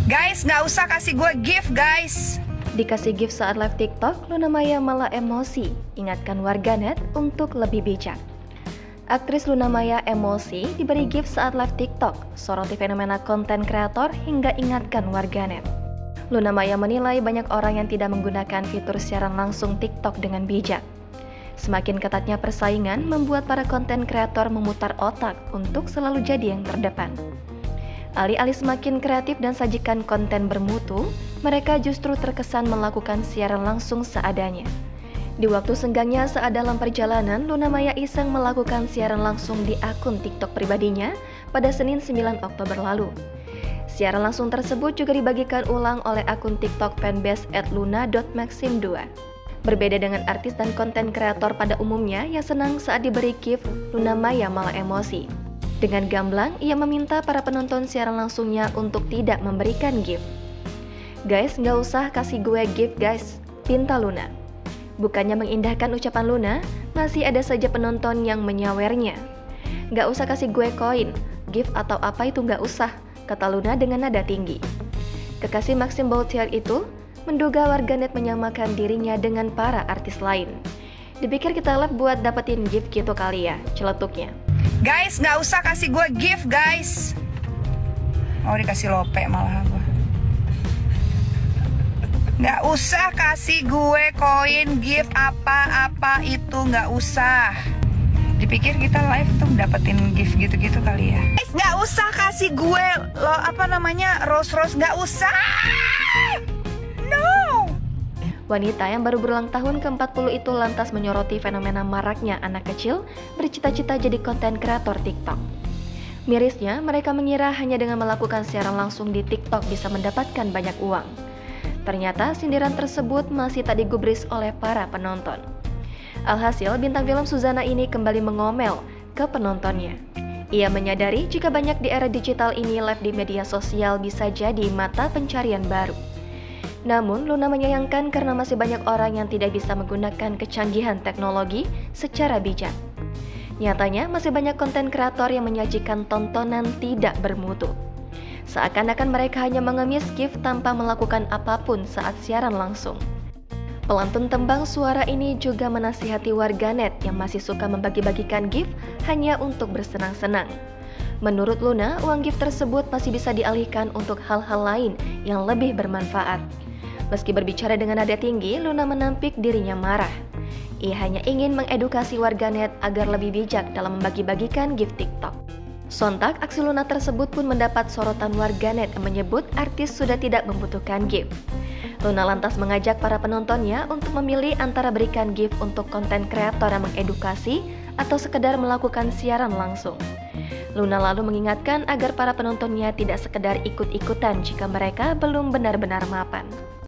Guys, nggak usah kasih gue gift, guys. Dikasih gift saat live TikTok, Luna Maya malah emosi. Ingatkan warganet untuk lebih bijak. Aktris Luna Maya emosi diberi gift saat live TikTok, soroti fenomena konten kreator hingga ingatkan warganet. Luna Maya menilai banyak orang yang tidak menggunakan fitur siaran langsung TikTok dengan bijak. Semakin ketatnya persaingan membuat para konten kreator memutar otak untuk selalu jadi yang terdepan. Alih-alih semakin kreatif dan sajikan konten bermutu, mereka justru terkesan melakukan siaran langsung seadanya. Di waktu senggangnya saat dalam perjalanan, Luna Maya iseng melakukan siaran langsung di akun TikTok pribadinya pada Senin 9 Oktober lalu. Siaran langsung tersebut juga dibagikan ulang oleh akun TikTok fanbase @luna.maxim2. Berbeda dengan artis dan konten kreator pada umumnya yang senang saat diberi gift, Luna Maya malah emosi. Dengan gamblang, ia meminta para penonton siaran langsungnya untuk tidak memberikan gift. "Guys, nggak usah kasih gue gift guys," pinta Luna. Bukannya mengindahkan ucapan Luna, masih ada saja penonton yang menyawernya. "Nggak usah kasih gue koin, gift atau apa itu nggak usah," kata Luna dengan nada tinggi. Kekasih Maxim Bautier itu menduga warganet menyamakan dirinya dengan para artis lain. "Dipikir kita live buat dapetin gift gitu kali ya," celetuknya. Guys, nggak usah kasih gue gift, guys. Oh, dikasih lope malah gue. Nggak usah kasih gue koin, gift apa-apa itu nggak usah. Dipikir kita live tuh dapetin gift gitu-gitu kali ya. Guys, nggak usah kasih gue rose nggak usah. No. Wanita yang baru berulang tahun ke-40 itu lantas menyoroti fenomena maraknya anak kecil bercita-cita jadi konten kreator TikTok. Mirisnya, mereka mengira hanya dengan melakukan siaran langsung di TikTok bisa mendapatkan banyak uang. Ternyata sindiran tersebut masih tak digubris oleh para penonton. Alhasil, bintang film Suzana ini kembali mengomel ke penontonnya. Ia menyadari jika banyak di era digital ini live di media sosial bisa jadi mata pencarian baru. Namun, Luna menyayangkan karena masih banyak orang yang tidak bisa menggunakan kecanggihan teknologi secara bijak. Nyatanya, masih banyak konten kreator yang menyajikan tontonan tidak bermutu. Seakan-akan mereka hanya mengemis gift tanpa melakukan apapun saat siaran langsung. Pelantun tembang suara ini juga menasihati warganet yang masih suka membagi-bagikan gift hanya untuk bersenang-senang. Menurut Luna, uang gift tersebut masih bisa dialihkan untuk hal-hal lain yang lebih bermanfaat. Meski berbicara dengan nada tinggi, Luna menampik dirinya marah. Ia hanya ingin mengedukasi warganet agar lebih bijak dalam membagi-bagikan gift TikTok. Sontak, aksi Luna tersebut pun mendapat sorotan warganet yang menyebut artis sudah tidak membutuhkan gift. Luna lantas mengajak para penontonnya untuk memilih antara berikan gift untuk konten kreator yang mengedukasi atau sekedar melakukan siaran langsung. Luna lalu mengingatkan agar para penontonnya tidak sekedar ikut-ikutan jika mereka belum benar-benar mapan.